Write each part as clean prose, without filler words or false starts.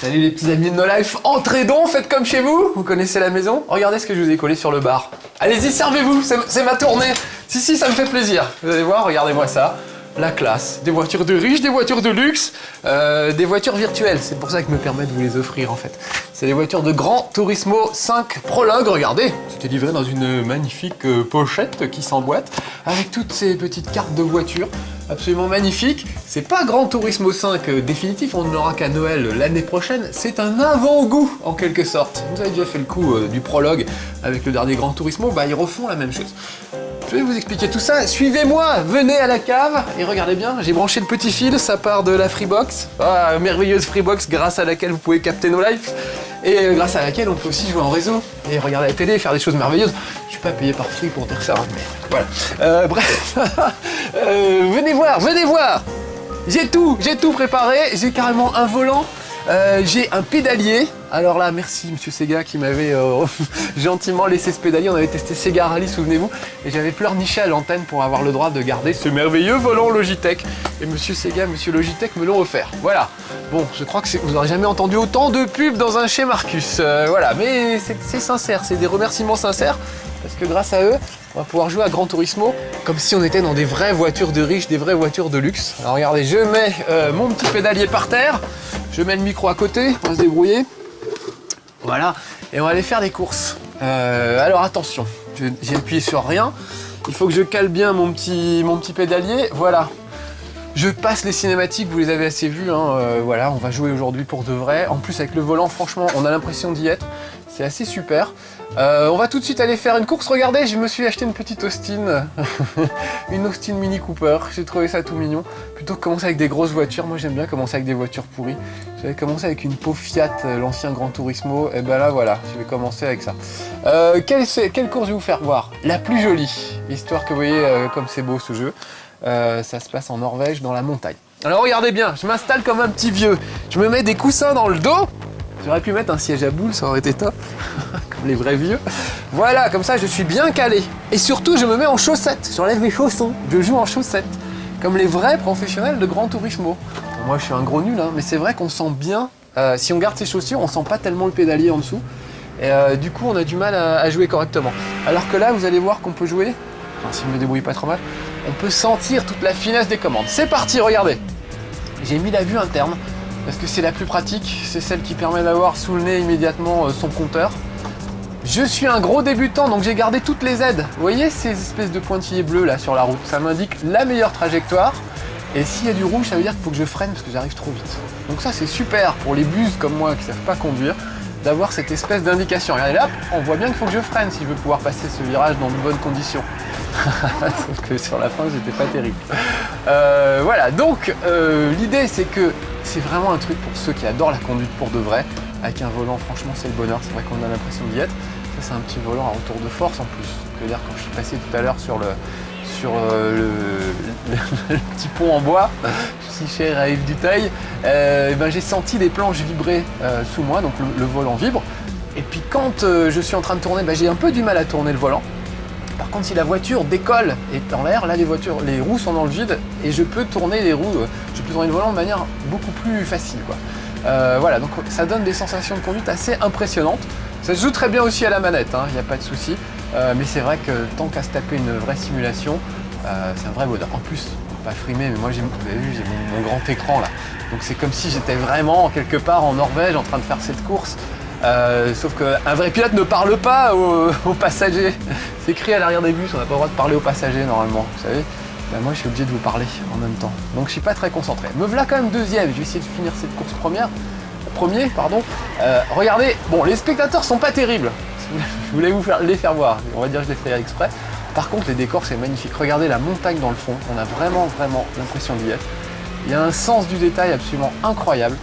Salut les petits amis de No Life, entrez donc, faites comme chez vous. Vous connaissez la maison? Regardez ce que je vous ai collé sur le bar. Allez-y, servez-vous, c'est ma tournée. Si, ça me fait plaisir. Vous allez voir, regardez-moi ça. La classe, des voitures de riches, des voitures de luxe, des voitures virtuelles. C'est pour ça que je me permets de vous les offrir en fait. C'est des voitures de Gran Turismo 5 Prologue, regardez. C'était livré dans une magnifique pochette qui s'emboîte avec toutes ces petites cartes de voitures absolument magnifiques. C'est pas Gran Turismo 5 définitif, on ne l'aura qu'à Noël l'année prochaine. C'est un avant-goût en quelque sorte. Vous avez déjà fait le coup du Prologue avec le dernier Gran Turismo, bah ils refont la même chose. Je vais vous expliquer tout ça, suivez-moi, venez à la cave et regardez bien, j'ai branché le petit fil, ça part de la Freebox, merveilleuse Freebox grâce à laquelle vous pouvez capter No Life et grâce à laquelle on peut aussi jouer en réseau et regarder la télé, faire des choses merveilleuses. Je suis pas payé par Free pour dire ça, mais voilà. Bref, venez voir, j'ai tout préparé, j'ai carrément un volant. J'ai un pédalier, alors là merci monsieur Sega qui m'avait gentiment laissé ce pédalier, on avait testé Sega Rally souvenez-vous, et j'avais pleurniché à l'antenne pour avoir le droit de garder ce merveilleux volant Logitech, et monsieur Sega, monsieur Logitech me l'ont offert, voilà. Bon, je crois que vous n'aurez jamais entendu autant de pubs dans un chez Marcus, voilà, mais c'est sincère, c'est des remerciements sincères, parce que grâce à eux, on va pouvoir jouer à Gran Turismo comme si on était dans des vraies voitures de riches, des vraies voitures de luxe. Alors regardez, je mets mon petit pédalier par terre, je mets le micro à côté, on va se débrouiller. Voilà, et on va aller faire des courses. Alors attention, j'ai appuyé sur rien. Il faut que je cale bien mon petit pédalier. Voilà. Je passe les cinématiques, vous les avez assez vues. Hein. Voilà, on va jouer aujourd'hui pour de vrai. En plus, avec le volant, franchement, on a l'impression d'y être. C'est assez super. On va tout de suite aller faire une course. Regardez, je me suis acheté une petite Austin. Une Austin Mini Cooper. J'ai trouvé ça tout mignon. Plutôt que commencer avec des grosses voitures, moi j'aime bien commencer avec des voitures pourries. J'avais commencé avec une pauvre Fiat, l'ancien Gran Turismo. Et ben là, voilà, je vais commencer avec ça. Quelle course je vais vous faire voir? La plus jolie. Histoire que vous voyez comme c'est beau ce jeu. Ça se passe en Norvège, dans la montagne. Alors regardez bien, je m'installe comme un petit vieux. Je me mets des coussins dans le dos. J'aurais pu mettre un siège à boules, ça aurait été top. Comme les vrais vieux. Voilà, comme ça je suis bien calé. Et surtout, je me mets en chaussettes. J'enlève mes chaussons. Je joue en chaussettes. Comme les vrais professionnels de Gran Turismo. Moi, je suis un gros nul, hein, mais c'est vrai qu'on sent bien. Si on garde ses chaussures, on sent pas tellement le pédalier en dessous. Et du coup, on a du mal à jouer correctement. Alors que là, vous allez voir qu'on peut jouer. Enfin, si je me débrouille pas trop mal. On peut sentir toute la finesse des commandes. C'est parti, regardez. J'ai mis la vue interne parce que c'est la plus pratique. C'est celle qui permet d'avoir sous le nez immédiatement son compteur. Je suis un gros débutant, donc j'ai gardé toutes les aides. Vous voyez ces espèces de pointillés bleus là sur la route? Ça m'indique la meilleure trajectoire. Et s'il y a du rouge, ça veut dire qu'il faut que je freine parce que j'arrive trop vite. Donc ça, c'est super pour les buses comme moi qui ne savent pas conduire, d'avoir cette espèce d'indication. Regardez là, on voit bien qu'il faut que je freine si je veux pouvoir passer ce virage dans de bonnes conditions. Sauf que sur la fin, j'étais pas terrible. Voilà, donc l'idée c'est que c'est vraiment un truc pour ceux qui adorent la conduite pour de vrai. Avec un volant, franchement, c'est le bonheur. C'est vrai qu'on a l'impression d'y être. Ça, c'est un petit volant à retour de force en plus. C'est-à-dire quand je suis passé tout à l'heure sur le petit pont en bois, si cher à Yves Duteil, ben, j'ai senti les planches vibrer sous moi, donc le volant vibre. Et puis quand je suis en train de tourner, ben, j'ai un peu du mal à tourner le volant. Par contre, si la voiture décolle et est en l'air, là les roues sont dans le vide et je peux tourner les roues, je peux tourner le volant de manière beaucoup plus facile, quoi. Voilà, donc ça donne des sensations de conduite assez impressionnantes. Ça se joue très bien aussi à la manette, il n'y a pas de souci. Mais c'est vrai que tant qu'à se taper une vraie simulation, c'est un vrai bonheur. En plus, pas frimer, mais moi vous avez vu, j'ai mon grand écran là. Donc c'est comme si j'étais vraiment quelque part en Norvège en train de faire cette course. Sauf qu'un vrai pilote ne parle pas aux passagers. C'est écrit à l'arrière des bus, on n'a pas le droit de parler aux passagers normalement, vous savez. Ben moi je suis obligé de vous parler en même temps. Donc je suis pas très concentré. Me voilà quand même deuxième, je vais essayer de finir cette course premier, pardon. Regardez, bon les spectateurs sont pas terribles. Je voulais les faire voir, on va dire que je les fais exprès. Par contre les décors c'est magnifique. Regardez la montagne dans le fond, on a vraiment l'impression d'y être. Il y a un sens du détail absolument incroyable.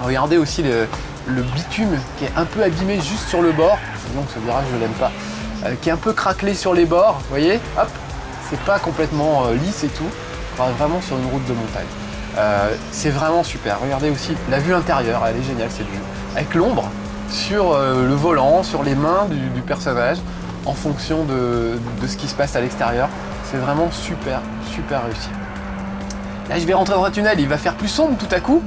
Regardez aussi le bitume qui est un peu abîmé juste sur le bord. Donc ce virage je l'aime pas. Qui est un peu craquelé sur les bords, vous voyez, hop. C'est pas complètement lisse et tout, on va vraiment sur une route de montagne. C'est vraiment super. Regardez aussi la vue intérieure, elle est géniale cette vue. Avec l'ombre sur le volant, sur les mains du personnage, en fonction de ce qui se passe à l'extérieur. C'est vraiment super réussi. Là je vais rentrer dans un tunnel, il va faire plus sombre tout à coup.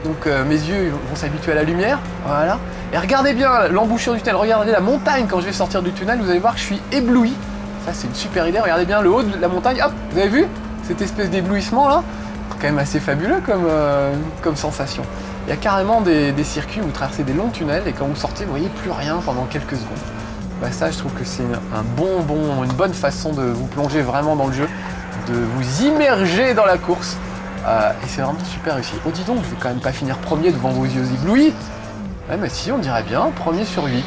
Donc mes yeux vont s'habituer à la lumière, voilà. Et regardez bien l'embouchure du tunnel, regardez la montagne quand je vais sortir du tunnel, vous allez voir que je suis ébloui. Ça c'est une super idée, regardez bien le haut de la montagne, hop, vous avez vu cette espèce d'éblouissement là? C'est quand même assez fabuleux comme sensation. Il y a carrément des circuits où vous traversez des longs tunnels et quand vous sortez, vous voyez plus rien pendant quelques secondes. Bah ça, je trouve que c'est une bonne façon de vous plonger vraiment dans le jeu, de vous immerger dans la course. Et c'est vraiment super réussi. Oh dis donc, je vais quand même pas finir premier devant vos yeux éblouis. Ouais mais si, on dirait bien, premier sur 8.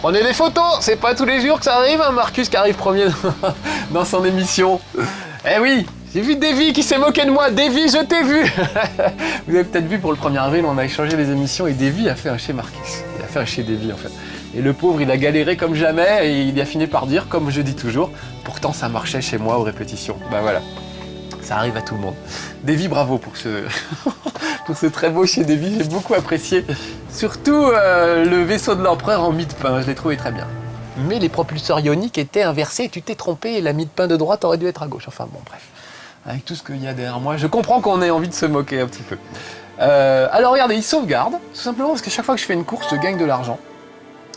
Prenez des photos, c'est pas tous les jours que ça arrive, hein, Marcus qui arrive premier dans son émission. Eh oui, j'ai vu Davy qui s'est moqué de moi. Davy, je t'ai vu. Vous avez peut-être vu pour le 1er avril, on a échangé les émissions et Davy a fait un chez Marcus. Il a fait un chez Davy en fait. Et le pauvre, il a galéré comme jamais et il a fini par dire, comme je dis toujours, pourtant ça marchait chez moi aux répétitions. Bah voilà, ça arrive à tout le monde. Davy, bravo pour ce très beau chez Davy, j'ai beaucoup apprécié. Surtout le vaisseau de l'empereur en mie de pain, je l'ai trouvé très bien. Mais les propulseurs ioniques étaient inversés et tu t'es trompé et la mie de pain de droite aurait dû être à gauche. Enfin bon, bref. Avec tout ce qu'il y a derrière moi, je comprends qu'on ait envie de se moquer un petit peu. Alors regardez, il sauvegarde, tout simplement parce que chaque fois que je fais une course, je gagne de l'argent.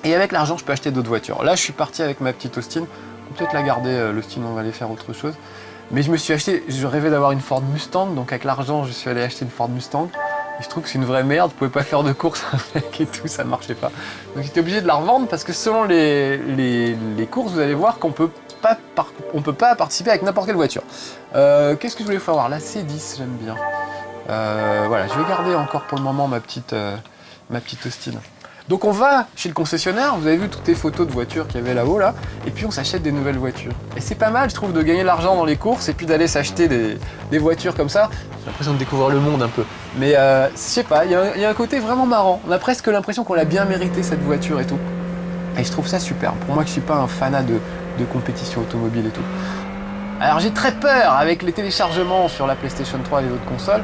Et avec l'argent, je peux acheter d'autres voitures. Là, je suis parti avec ma petite Austin. On peut peut-être la garder, l'Austin, on va aller faire autre chose. Mais je me suis acheté, je rêvais d'avoir une Ford Mustang, donc avec l'argent, je suis allé acheter une Ford Mustang. Et je trouve que c'est une vraie merde, vous pouvez pas faire de course avec et tout, ça marchait pas. Donc j'étais obligé de la revendre parce que selon les courses, vous allez voir qu'on peut pas participer avec n'importe quelle voiture. Qu'est-ce que je voulais faire voir? La C10, j'aime bien. Voilà, je vais garder encore pour le moment ma petite Austin. Donc on va chez le concessionnaire, vous avez vu toutes les photos de voitures qu'il y avait là-haut là, et puis on s'achète des nouvelles voitures. Et c'est pas mal, je trouve, de gagner de l'argent dans les courses et puis d'aller s'acheter des voitures comme ça. J'ai l'impression de découvrir le monde un peu. Mais je sais pas, il y a un côté vraiment marrant. On a presque l'impression qu'on l'a bien mérité cette voiture et tout. Et je trouve ça super. Pour moi qui suis pas un fanat de compétition automobile et tout. Alors j'ai très peur avec les téléchargements sur la PlayStation 3 et les autres consoles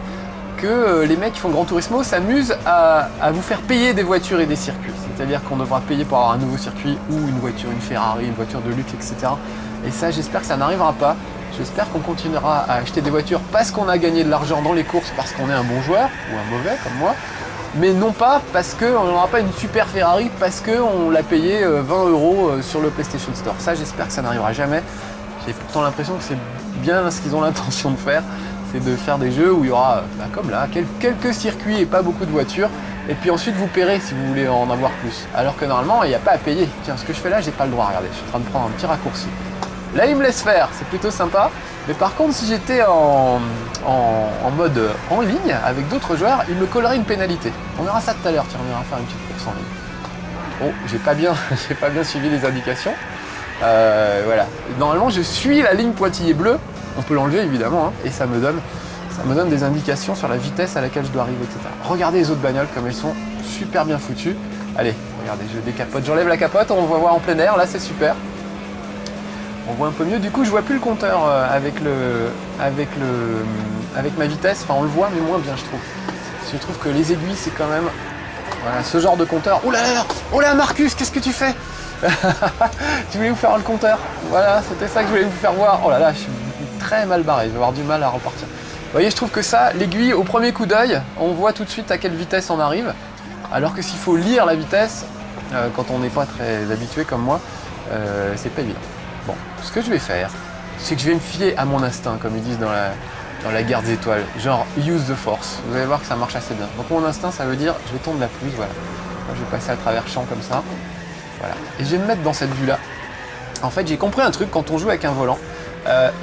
que les mecs qui font Gran Turismo s'amusent à vous faire payer des voitures et des circuits. C'est-à-dire qu'on devra payer pour avoir un nouveau circuit ou une voiture, une Ferrari, une voiture de luxe, etc. Et ça, j'espère que ça n'arrivera pas. J'espère qu'on continuera à acheter des voitures parce qu'on a gagné de l'argent dans les courses, parce qu'on est un bon joueur, ou un mauvais comme moi, mais non pas parce qu'on n'aura pas une super Ferrari, parce qu'on l'a payé 20 € sur le PlayStation Store. Ça, j'espère que ça n'arrivera jamais. J'ai pourtant l'impression que c'est bien ce qu'ils ont l'intention de faire. C'est de faire des jeux où il y aura, comme là, quelques circuits et pas beaucoup de voitures. Et puis ensuite, vous paierez si vous voulez en avoir plus. Alors que normalement, il n'y a pas à payer. Tiens, ce que je fais là, j'ai pas le droit. Regardez, je suis en train de prendre un petit raccourci. Là, il me laisse faire. C'est plutôt sympa. Mais par contre, si j'étais en mode en ligne avec d'autres joueurs, il me collerait une pénalité. On verra ça tout à l'heure. Tiens, on ira faire une petite course en ligne. Oh, j'ai pas bien suivi les indications. Voilà. Normalement, je suis la ligne pointillée bleue. On peut l'enlever évidemment, hein, et ça me donne des indications sur la vitesse à laquelle je dois arriver, etc. Regardez les autres bagnoles comme elles sont super bien foutues. Allez, regardez, je décapote, j'enlève la capote, on va voir en plein air, là c'est super. On voit un peu mieux, du coup je vois plus le compteur avec ma vitesse, enfin on le voit mais moins bien je trouve. Je trouve que les aiguilles c'est quand même, voilà, ce genre de compteur. Oh là Marcus, qu'est-ce que tu fais? Tu voulais vous faire le compteur? Voilà, c'était ça que je voulais vous faire voir. Oh là là, je suis très mal barré, je vais avoir du mal à repartir. Vous voyez, je trouve que ça, l'aiguille, au premier coup d'œil, on voit tout de suite à quelle vitesse on arrive. Alors que s'il faut lire la vitesse, quand on n'est pas très habitué comme moi, c'est pas évident. Bon, ce que je vais faire, c'est que je vais me fier à mon instinct, comme ils disent dans la guerre des étoiles. Genre, use the force. Vous allez voir que ça marche assez bien. Donc mon instinct, ça veut dire, je vais tourner la pelouse, voilà. Moi, je vais passer à travers champ comme ça. Voilà. Et je vais me mettre dans cette vue-là. En fait, j'ai compris un truc, quand on joue avec un volant,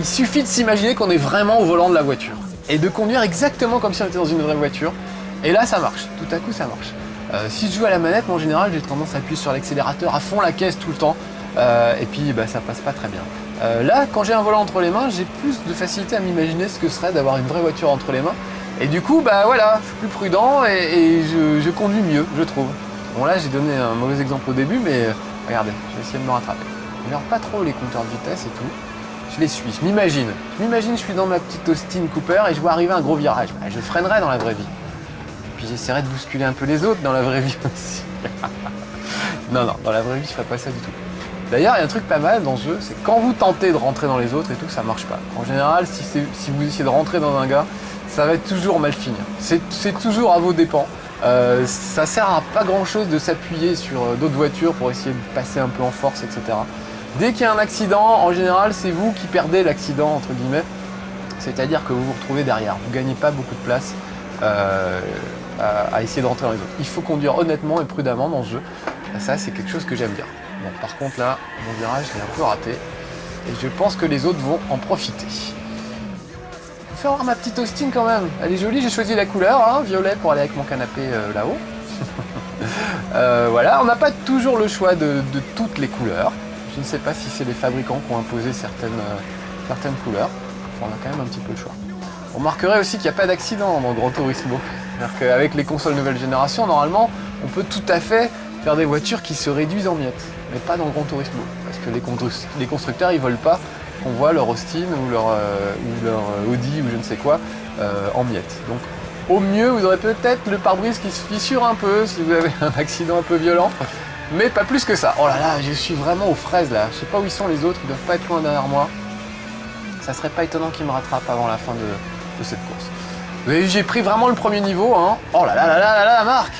il suffit de s'imaginer qu'on est vraiment au volant de la voiture. Et de conduire exactement comme si on était dans une vraie voiture. Et là, ça marche. Tout à coup, ça marche. Si je joue à la manette, moi, en général, j'ai tendance à appuyer sur l'accélérateur à fond la caisse tout le temps. Et puis, ça passe pas très bien. Là, quand j'ai un volant entre les mains, j'ai plus de facilité à m'imaginer ce que serait d'avoir une vraie voiture entre les mains. Et du coup, voilà, je suis plus prudent et je conduis mieux, je trouve. Bon là j'ai donné un mauvais exemple au début, mais regardez, je vais essayer de me rattraper. Je regarde pas trop les compteurs de vitesse et tout. Je les suis, je m'imagine. Je suis dans ma petite Austin Cooper et je vois arriver un gros virage. Je freinerai dans la vraie vie. Puis j'essaierai de bousculer un peu les autres dans la vraie vie aussi. Non, dans la vraie vie je ferai pas ça du tout. D'ailleurs il y a un truc pas mal dans ce jeu, c'est quand vous tentez de rentrer dans les autres et tout, ça marche pas. En général, si vous essayez de rentrer dans un gars, ça va toujours mal finir. C'est toujours à vos dépens. Ça sert à pas grand chose de s'appuyer sur d'autres voitures pour essayer de passer un peu en force, etc. Dès qu'il y a un accident, en général, c'est vous qui perdez l'accident, entre guillemets. C'est-à-dire que vous vous retrouvez derrière. Vous ne gagnez pas beaucoup de place à essayer de rentrer dans les autres. Il faut conduire honnêtement et prudemment dans ce jeu. Ça, c'est quelque chose que j'aime bien. Bon, par contre, là, mon virage, je l'ai un peu raté. Et je pense que les autres vont en profiter. Je vais voir ma petite Austin quand même. Elle est jolie, j'ai choisi la couleur, hein, violet, pour aller avec mon canapé là-haut. Voilà, on n'a pas toujours le choix de toutes les couleurs. Je ne sais pas si c'est les fabricants qui ont imposé certaines couleurs. Enfin, on a quand même un petit peu le choix. On remarquerait aussi qu'il n'y a pas d'accident dans Gran Turismo. C'est-à-dire qu'avec les consoles nouvelle génération, normalement, on peut tout à fait faire des voitures qui se réduisent en miettes. Mais pas dans Gran Turismo. Parce que les constructeurs, ils veulent pas qu'on voit leur Austin ou leur Audi ou je ne sais quoi en miettes. Donc, au mieux, vous aurez peut-être le pare-brise qui se fissure un peu si vous avez un accident un peu violent. Mais pas plus que ça. Oh là là, je suis vraiment aux fraises là. Je sais pas où ils sont les autres, ils doivent pas être loin derrière moi. Ça serait pas étonnant qu'ils me rattrapent avant la fin de cette course. J'ai pris vraiment le premier niveau, hein. Oh là là là là là là, Marc!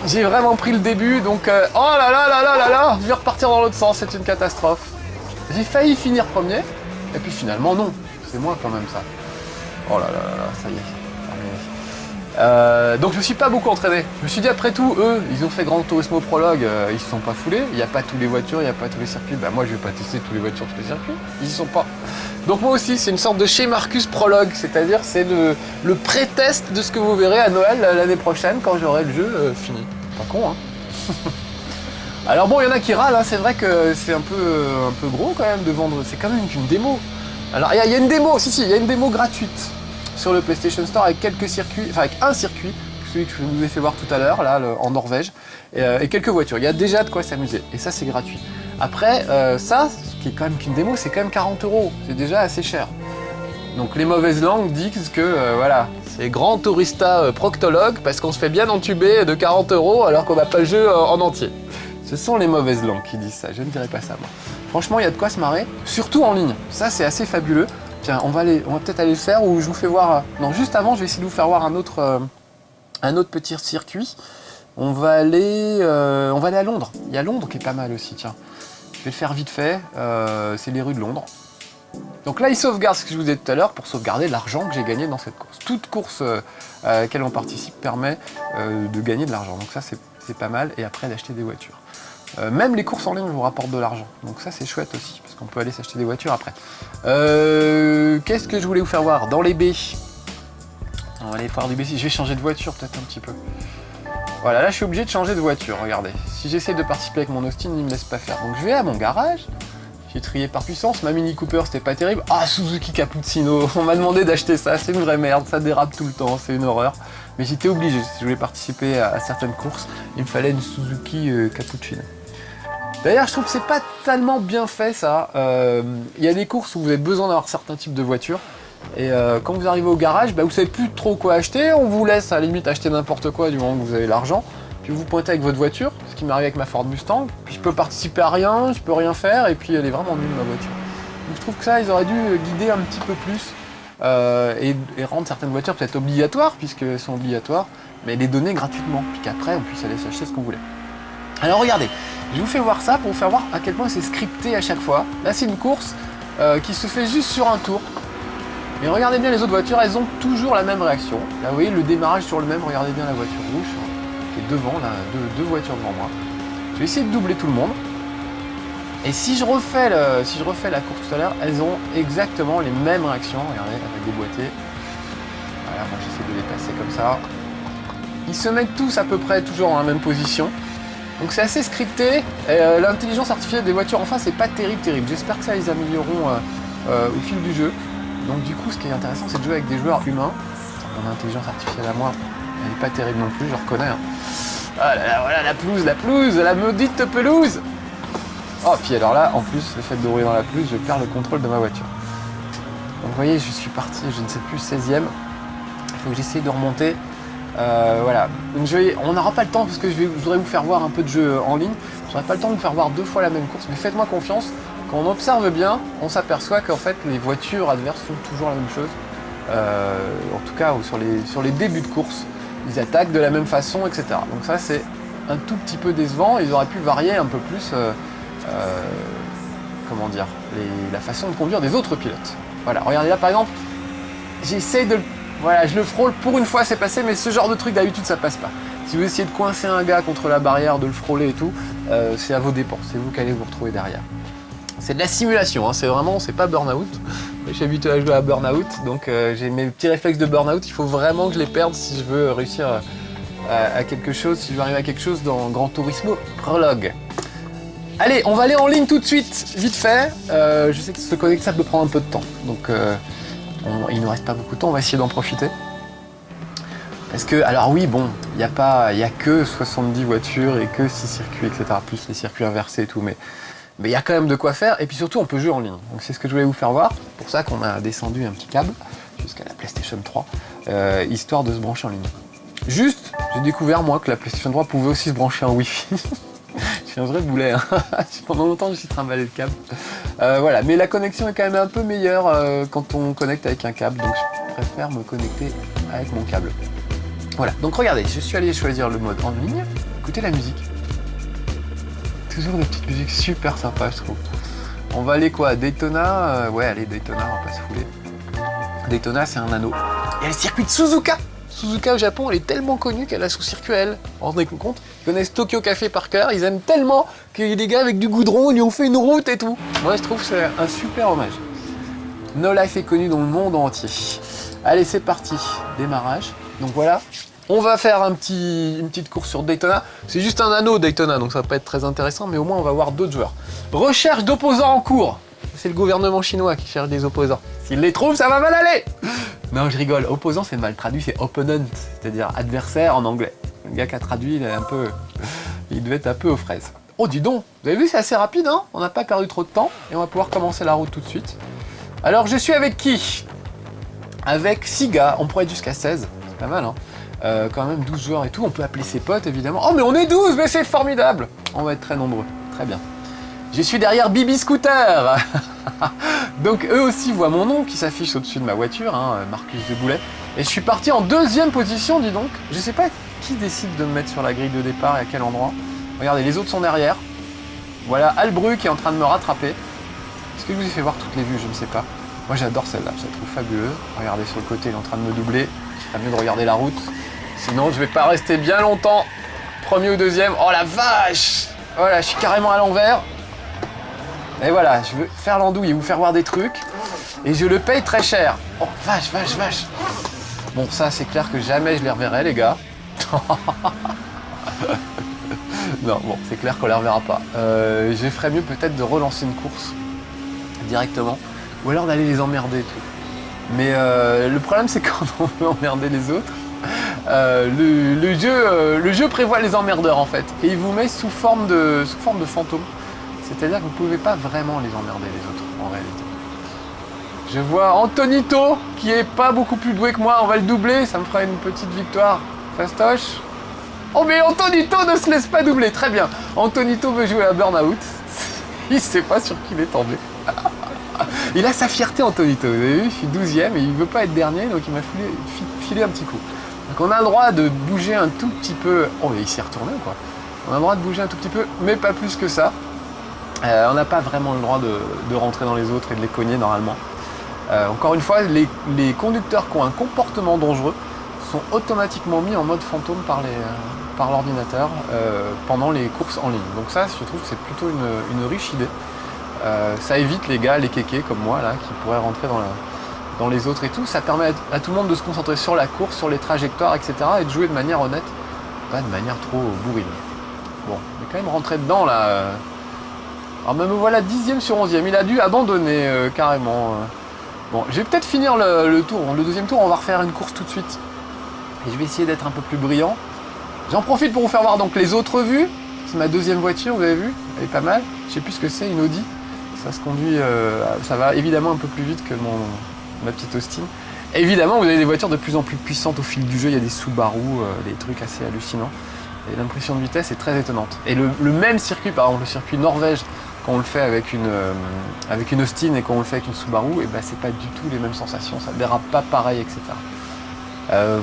J'ai vraiment pris le début, donc oh là là là là là là! Je vais repartir dans l'autre sens, c'est une catastrophe. J'ai failli finir premier, et puis finalement non. C'est moi quand même ça. Oh là là là là, ça y est. Donc je me suis pas beaucoup entraîné. Je me suis dit après tout, eux, ils ont fait Gran Turismo Prologue, ils se sont pas foulés. Il n'y a pas toutes les voitures, il n'y a pas tous les circuits. Bah moi je vais pas tester toutes les voitures, tous les circuits. Ils y sont pas. Donc moi aussi, c'est une sorte de chez Marcus Prologue, c'est-à-dire c'est le pré-test de ce que vous verrez à Noël l'année prochaine quand j'aurai le jeu fini. Pas con, hein. Alors bon, il y en a qui râlent, hein. C'est vrai que c'est un peu gros quand même de vendre. C'est quand même qu'une démo. Alors il y a une démo, il y a une démo gratuite sur le PlayStation Store avec quelques circuits, enfin avec un circuit, celui que je vous ai fait voir tout à l'heure, là, en Norvège, et quelques voitures. Il y a déjà de quoi s'amuser, et ça c'est gratuit. Après, ça, ce qui est quand même qu'une démo, c'est quand même 40 €, c'est déjà assez cher. Donc les mauvaises langues disent que, voilà, c'est Gran Turista Proctologue, parce qu'on se fait bien entuber de 40 € alors qu'on n'a pas le jeu en entier. Ce sont les mauvaises langues qui disent ça, je ne dirais pas ça moi. Franchement, il y a de quoi se marrer, surtout en ligne, ça c'est assez fabuleux. Tiens, on va peut-être aller le faire ou je vous fais voir... Non, juste avant, je vais essayer de vous faire voir un autre petit circuit. On va aller à Londres. Il y a Londres qui est pas mal aussi, tiens. Je vais le faire vite fait. C'est les rues de Londres. Donc là, il sauvegarde ce que je vous ai dit tout à l'heure pour sauvegarder l'argent que j'ai gagné dans cette course. Toute course à laquelle on participe permet de gagner de l'argent. Donc ça, c'est pas mal. Et après, d'acheter des voitures. Même les courses en ligne vous rapportent de l'argent. Donc ça, c'est chouette aussi. On peut aller s'acheter des voitures après. Qu'est-ce que je voulais vous faire voir? Dans les baies. On va aller voir du B6. Je vais changer de voiture peut-être un petit peu. Voilà, là je suis obligé de changer de voiture, regardez. Si j'essaie de participer avec mon Austin, il ne me laisse pas faire. Donc je vais à mon garage. J'ai trié par puissance. Ma Mini Cooper, c'était pas terrible. Ah, Suzuki Cappuccino. On m'a demandé d'acheter ça. C'est une vraie merde. Ça dérape tout le temps. C'est une horreur. Mais j'étais obligé. Si je voulais participer à certaines courses, il me fallait une Suzuki Cappuccino. D'ailleurs, je trouve que c'est pas tellement bien fait ça. Il y a des courses où vous avez besoin d'avoir certains types de voitures. Et quand vous arrivez au garage, bah, vous savez plus trop quoi acheter. On vous laisse à la limite acheter n'importe quoi du moment que vous avez l'argent. Puis vous pointez avec votre voiture, ce qui m'arrive avec ma Ford Mustang. Puis je peux participer à rien, je peux rien faire. Et puis elle est vraiment nulle ma voiture. Donc je trouve que ça, ils auraient dû guider un petit peu plus. Et rendre certaines voitures peut-être obligatoires, puisqu'elles sont obligatoires. Mais les donner gratuitement. Puis qu'après, on puisse aller s'acheter ce qu'on voulait. Alors regardez. Je vous fais voir ça pour vous faire voir à quel point c'est scripté à chaque fois. Là, c'est une course qui se fait juste sur un tour. Mais regardez bien les autres voitures, elles ont toujours la même réaction. Là, vous voyez, le démarrage sur le même. Regardez bien la voiture rouge qui est devant, là, deux voitures devant moi. Je vais essayer de doubler tout le monde. Et si je refais la course tout à l'heure, elles ont exactement les mêmes réactions. Regardez, avec des boîtiers. Voilà, moi j'essaie de les passer comme ça. Ils se mettent tous à peu près toujours dans la même position. Donc c'est assez scripté, l'intelligence artificielle des voitures, enfin c'est pas terrible. J'espère que ça ils amélioreront au fil du jeu. Donc du coup ce qui est intéressant c'est de jouer avec des joueurs humains. Mon intelligence artificielle à moi, elle est pas terrible non plus, je reconnais. Hein. Ah là là, voilà la pelouse, la maudite pelouse. Oh puis alors là, en plus, le fait de rouler dans la pelouse, je perds le contrôle de ma voiture. Donc vous voyez, je suis parti, je ne sais plus, 16e. Il faut que j'essaye de remonter. Voilà, donc on n'aura pas le temps parce que je voudrais vous faire voir un peu de jeu en ligne. Je n'aurai pas le temps de vous faire voir 2 fois la même course, mais faites-moi confiance. Quand on observe bien, on s'aperçoit qu'en fait les voitures adverses font toujours la même chose. en tout cas sur les débuts de course. Ils attaquent de la même façon, etc. Donc ça c'est un tout petit peu décevant. Ils auraient pu varier un peu plus comment dire, la façon de conduire des autres pilotes. Voilà, regardez là par exemple, j'essaye de... Voilà, je le frôle, pour une fois c'est passé, mais ce genre de truc d'habitude ça passe pas. Si vous essayez de coincer un gars contre la barrière, de le frôler et tout, c'est à vos dépens, c'est vous qui allez vous retrouver derrière. C'est de la simulation, hein, c'est pas burn-out. Je suis habitué à jouer à burn-out, donc j'ai mes petits réflexes de burn-out, il faut vraiment que je les perde si je veux réussir à quelque chose, si je veux arriver à quelque chose dans Gran Turismo Prologue. Allez, on va aller en ligne tout de suite, vite fait. Je sais que se connecter ça peut prendre un peu de temps, donc il ne nous reste pas beaucoup de temps, on va essayer d'en profiter. Parce que, alors oui, bon, il n'y a que 70 voitures et que 6 circuits, etc. Plus les circuits inversés et tout, mais il y a quand même de quoi faire. Et puis surtout, on peut jouer en ligne. Donc c'est ce que je voulais vous faire voir. C'est pour ça qu'on a descendu un petit câble jusqu'à la PlayStation 3, histoire de se brancher en ligne. Juste, j'ai découvert, moi, que la PlayStation 3 pouvait aussi se brancher en Wi-Fi. Je suis un vrai boulet, hein. Pendant longtemps, je me suis trimballé le câble. Voilà, mais la connexion est quand même un peu meilleure quand on connecte avec un câble. Donc je préfère me connecter avec mon câble. Voilà, donc regardez, je suis allé choisir le mode en ligne, écoutez la musique. Toujours des petites musiques super sympas, je trouve. On va aller quoi, Daytona ouais, allez, Daytona, on va pas se fouler. Daytona, c'est un anneau. Il y a le circuit de Suzuka. Suzuka au Japon, elle est tellement connue qu'elle a son circuit à elle. Vous vous rendez compte? Ils connaissent Tokyo Café par cœur, ils aiment tellement qu'il y a des gars avec du goudron, ils lui ont fait une route et tout. Moi, je trouve que c'est un super hommage. No Life est connu dans le monde entier. Allez, c'est parti, démarrage. Donc voilà. On va faire une petite course sur Daytona. C'est juste un anneau Daytona, donc ça va pas être très intéressant, mais au moins on va voir d'autres joueurs. Recherche d'opposants en cours. C'est le gouvernement chinois qui cherche des opposants. S'il les trouve, ça va mal aller. Non, je rigole. Opposant, c'est mal traduit, c'est opponent, c'est-à-dire adversaire en anglais. Le gars qui a traduit, il devait être un peu aux fraises. Oh, dis donc, vous avez vu, c'est assez rapide, hein? On n'a pas perdu trop de temps et on va pouvoir commencer la route tout de suite. Alors, je suis avec qui? Avec 6 gars, on pourrait être jusqu'à 16, c'est pas mal, hein? Quand même 12 joueurs et tout, on peut appeler ses potes évidemment. Oh mais on est 12, mais c'est formidable. On va être très nombreux, très bien. Je suis derrière Bibi Scooter. Donc eux aussi voient mon nom qui s'affiche au-dessus de ma voiture, hein, Marcus Deboulet. Et je suis parti en 2e position, dis donc. Je sais pas qui décide de me mettre sur la grille de départ et à quel endroit. Regardez, les autres sont derrière. Voilà Albru qui est en train de me rattraper. Est-ce que je vous ai fait voir toutes les vues? Je ne sais pas. Moi j'adore celle-là, je la trouve fabuleuse. Regardez sur le côté, il est en train de me doubler. Il serait mieux de regarder la route. Sinon je vais pas rester bien longtemps. 1er ou 2e. Oh la vache! Voilà, je suis carrément à l'envers. Et voilà, je veux faire l'andouille et vous faire voir des trucs. Et je le paye très cher. Oh vache, vache, vache. Bon, ça c'est clair que jamais je les reverrai les gars. Non, bon, c'est clair qu'on les reverra pas. Je ferais mieux peut-être de relancer une course directement. Ou alors d'aller les emmerder et tout. Mais le problème c'est quand on veut emmerder les autres, le jeu prévoit les emmerdeurs en fait. Et il vous met sous forme de fantômes. C'est-à-dire que vous ne pouvez pas vraiment les emmerder les autres en réalité. Je vois Antonito qui est pas beaucoup plus doué que moi, on va le doubler, ça me fera une petite victoire fastoche. Oh mais Antonito ne se laisse pas doubler, très bien. Antonito veut jouer à Burnout, il sait pas sur qui il est tombé. Il a sa fierté Antonito, vous avez vu, je suis 12e et il veut pas être dernier, donc il m'a filé un petit coup. Donc on a le droit de bouger un tout petit peu, oh mais il s'est retourné quoi. On a le droit de bouger un tout petit peu, mais pas plus que ça. On n'a pas vraiment le droit de rentrer dans les autres et de les cogner normalement. Encore une fois, les conducteurs qui ont un comportement dangereux sont automatiquement mis en mode fantôme par l'ordinateur pendant les courses en ligne. Donc ça, je trouve que c'est plutôt une riche idée. Ça évite les gars, les kékés comme moi, là, qui pourraient rentrer dans les autres et tout. Ça permet à tout le monde de se concentrer sur la course, sur les trajectoires, etc. et de jouer de manière honnête, pas de manière trop bourrine. Bon, on est quand même rentré dedans, là. Alors me voilà 10e sur 11e, il a dû abandonner carrément. Bon, je vais peut-être finir le tour, le 2e tour, on va refaire une course tout de suite. Et je vais essayer d'être un peu plus brillant. J'en profite pour vous faire voir donc les autres vues. C'est ma 2e voiture, vous avez vu, elle est pas mal. Je sais plus ce que c'est, une Audi. Ça se conduit, ça va évidemment un peu plus vite que ma petite Austin. Évidemment, vous avez des voitures de plus en plus puissantes au fil du jeu, il y a des Subaru, des trucs assez hallucinants. Et l'impression de vitesse est très étonnante. Et le même circuit, par exemple le circuit Norvège, quand on le fait avec une Austin et quand on le fait avec une Subaru, et ben c'est pas du tout les mêmes sensations, ça dérape pas pareil, etc.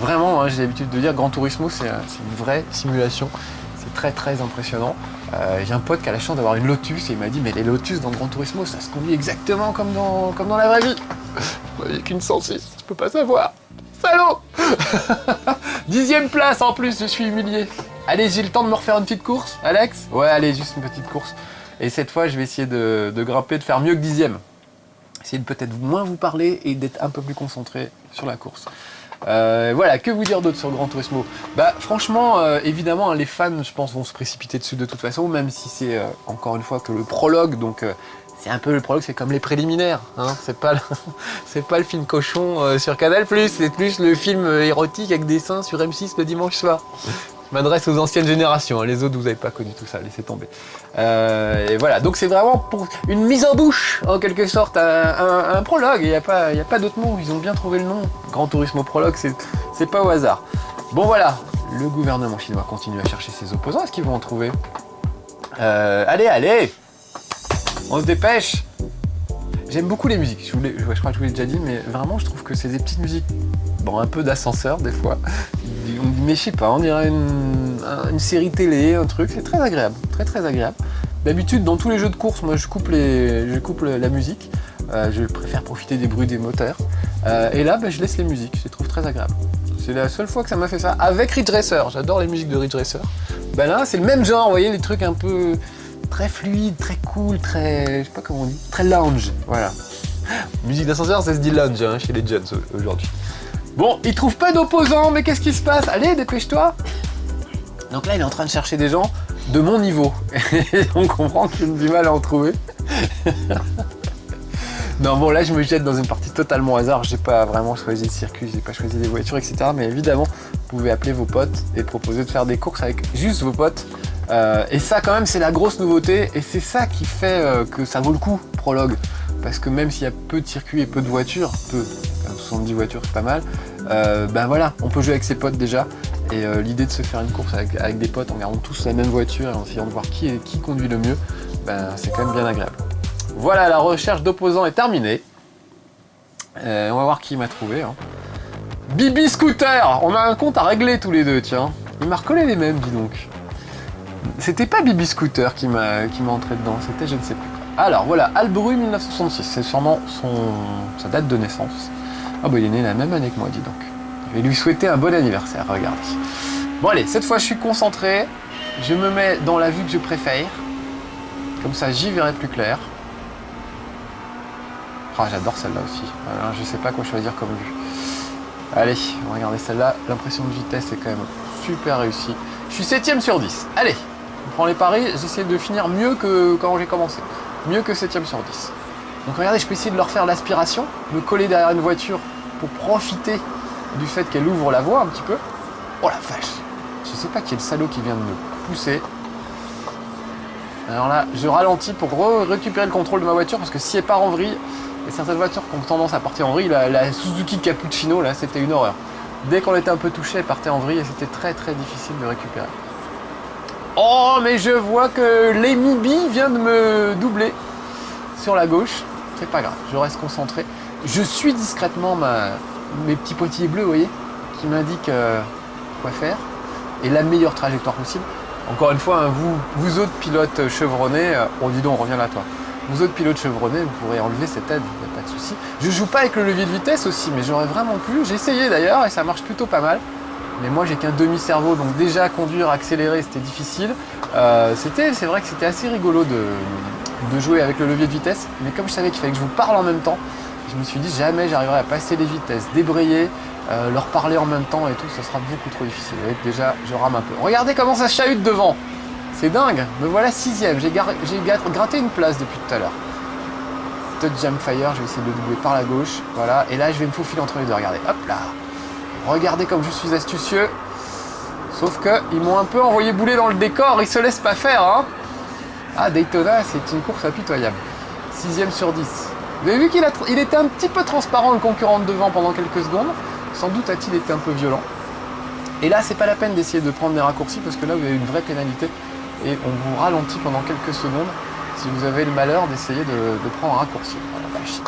Vraiment, hein, j'ai l'habitude de dire Gran Turismo, c'est une vraie simulation. C'est très très impressionnant. J'ai un pote qui a la chance d'avoir une Lotus et il m'a dit mais les Lotus dans Gran Turismo, ça se conduit exactement comme dans la vraie vie. Moi, j'ai qu'une 106, je peux pas savoir. Salaud. 10e place en plus, je suis humilié. Allez, j'ai le temps de me refaire une petite course, Alex? Ouais, allez, juste une petite course. Et cette fois, je vais essayer de grimper, de faire mieux que 10e. Essayer de peut-être moins vous parler et d'être un peu plus concentré sur la course. Voilà, que vous dire d'autre sur Gran Turismo? Bah franchement, évidemment, les fans, je pense, vont se précipiter dessus de toute façon, même si c'est encore une fois que le prologue, donc c'est un peu le prologue, c'est comme les préliminaires, hein, c'est pas le film cochon sur Canal+, c'est plus le film érotique avec des seins sur M6 le dimanche soir. Je m'adresse aux anciennes générations, hein, les autres vous n'avez pas connu tout ça, laissez tomber. Et voilà, donc c'est vraiment pour une mise en bouche, en quelque sorte, un prologue, il n'y a pas d'autre mot, ils ont bien trouvé le nom. Gran Turismo Prologue, c'est pas au hasard. Bon voilà, le gouvernement chinois continue à chercher ses opposants, est-ce qu'ils vont en trouver? Allez, on se dépêche. J'aime beaucoup les musiques, je crois que je vous l'ai déjà dit, mais vraiment je trouve que c'est des petites musiques, bon un peu d'ascenseur des fois, mais je sais pas, on dirait une série télé, un truc, c'est très agréable, très agréable. D'habitude dans tous les jeux de course, moi je coupe la musique, je préfère profiter des bruits des moteurs, et là je laisse les musiques, je les trouve très agréables. C'est la seule fois que ça m'a fait ça, avec Ridge Racer, j'adore les musiques de Ridge Racer. Là c'est le même genre, vous voyez, les trucs un peu très fluide, très cool, très, je sais pas comment on dit, très lounge, voilà. Musique d'ascenseur, ça se dit lounge hein, chez les jeunes aujourd'hui. Bon, il trouve pas d'opposants, mais qu'est-ce qui se passe? Allez, dépêche-toi. Donc là, il est en train de chercher des gens de mon niveau. Et on comprend que j'ai du mal à en trouver. Non, bon, là, je me jette dans une partie totalement au hasard. J'ai pas vraiment choisi le circuit, j'ai pas choisi les voitures, etc. Mais évidemment, vous pouvez appeler vos potes et proposer de faire des courses avec juste vos potes. Et ça, quand même, c'est la grosse nouveauté. Et c'est ça qui fait que ça vaut le coup, Prologue. Parce que même s'il y a peu de circuits et peu de voitures, 70 voitures, c'est pas mal, voilà, on peut jouer avec ses potes déjà. Et l'idée de se faire une course avec des potes en gardant tous la même voiture et en essayant de voir qui conduit le mieux, c'est quand même bien agréable. Voilà, la recherche d'opposants est terminée. On va voir qui m'a trouvé. Hein. Bibi Scooter, on a un compte à régler tous les deux, tiens. Il m'a recollé les mêmes, dis donc. C'était pas Bibi Scooter qui m'a entré dedans, c'était je ne sais plus. Alors voilà, Albru 1966, c'est sûrement sa date de naissance. Ah bah il est né la même année que moi, dis donc. Je vais lui souhaiter un bon anniversaire, regardez. Bon allez, cette fois je suis concentré, je me mets dans la vue que je préfère. Comme ça j'y verrai plus clair. Ah j'adore celle-là aussi, alors, je sais pas quoi choisir comme vue. Allez, on va regarder celle-là, l'impression de vitesse est quand même super réussie. Je suis 7ème sur 10, allez, on prend les paris, j'essaie de finir mieux que quand j'ai commencé. Mieux que 7ème sur 10. Donc regardez, je peux essayer de leur faire l'aspiration, me coller derrière une voiture pour profiter du fait qu'elle ouvre la voie un petit peu. Oh la vache, je sais pas qui est le salaud qui vient de me pousser. Alors là, je ralentis pour récupérer le contrôle de ma voiture parce que si elle part en vrille, et certaines voitures qui ont tendance à partir en vrille, la Suzuki Cappuccino, là, c'était une horreur. Dès qu'on était un peu touché, elle partait en vrille et c'était très difficile de récupérer. Oh, mais je vois que Lemmy B vient de me doubler sur la gauche. C'est pas grave, je reste concentré. Je suis discrètement mes petits pointillés bleus, vous voyez, qui m'indiquent quoi faire et la meilleure trajectoire possible. Encore une fois, hein, vous autres pilotes chevronnés, on dit donc, on revient là, toi. Vous autres pilotes chevronnés, vous pourrez enlever cette aide, il n'y a pas de souci. Je joue pas avec le levier de vitesse aussi, mais j'aurais vraiment pu. J'ai essayé d'ailleurs et ça marche plutôt pas mal. Mais moi j'ai qu'un demi-cerveau, donc déjà conduire, accélérer, c'était difficile. C'est vrai que c'était assez rigolo de jouer avec le levier de vitesse, mais comme je savais qu'il fallait que je vous parle en même temps, je me suis dit jamais j'arriverai à passer les vitesses, débrayer, leur parler en même temps et tout, ça sera beaucoup trop difficile. Vous voyez que déjà je rame un peu. Regardez comment ça chahute devant, c'est dingue. Me voilà 6ème, j'ai gratté une place depuis tout à l'heure. Touch Jam Fire, je vais essayer de le doubler par la gauche, voilà, et là je vais me faufiler entre les deux, regardez, hop là. Regardez comme je suis astucieux. Sauf qu'ils m'ont un peu envoyé bouler dans le décor, ils se laissent pas faire. Hein. Ah, Daytona, c'est une course impitoyable. 6ème sur 10. Vous avez vu qu'il était un petit peu transparent, le concurrent de devant, pendant quelques secondes. Sans doute a-t-il été un peu violent. Et là, c'est pas la peine d'essayer de prendre des raccourcis parce que là, vous avez une vraie pénalité. Et on vous ralentit pendant quelques secondes. si vous avez le malheur d'essayer de prendre un raccourci. Voilà, vache.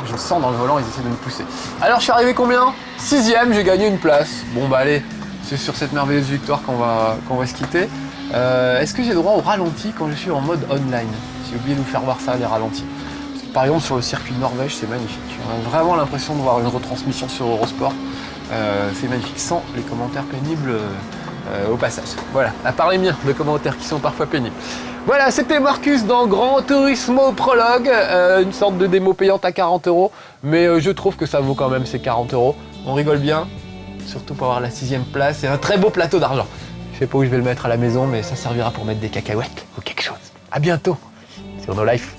Je sens dans le volant, ils essaient de me pousser. Alors je suis arrivé combien? 6ème, j'ai gagné une place. Bon bah allez, c'est sur cette merveilleuse victoire qu'on va se quitter. Est-ce que j'ai droit au ralenti quand je suis en mode online? J'ai oublié de vous faire voir ça, les ralentis. Par exemple sur le circuit de Norvège, c'est magnifique. On a vraiment l'impression de voir une retransmission sur Eurosport. C'est magnifique, sans les commentaires pénibles au passage. Voilà, à part les miens, de commentaires qui sont parfois pénibles. Voilà, c'était Marcus dans Gran Turismo Prologue, une sorte de démo payante à 40 €, mais je trouve que ça vaut quand même ces 40 €. On rigole bien, surtout pour avoir la 6ème place et un très beau plateau d'argent. Je sais pas où je vais le mettre à la maison, mais ça servira pour mettre des cacahuètes ou quelque chose. À bientôt sur No Life.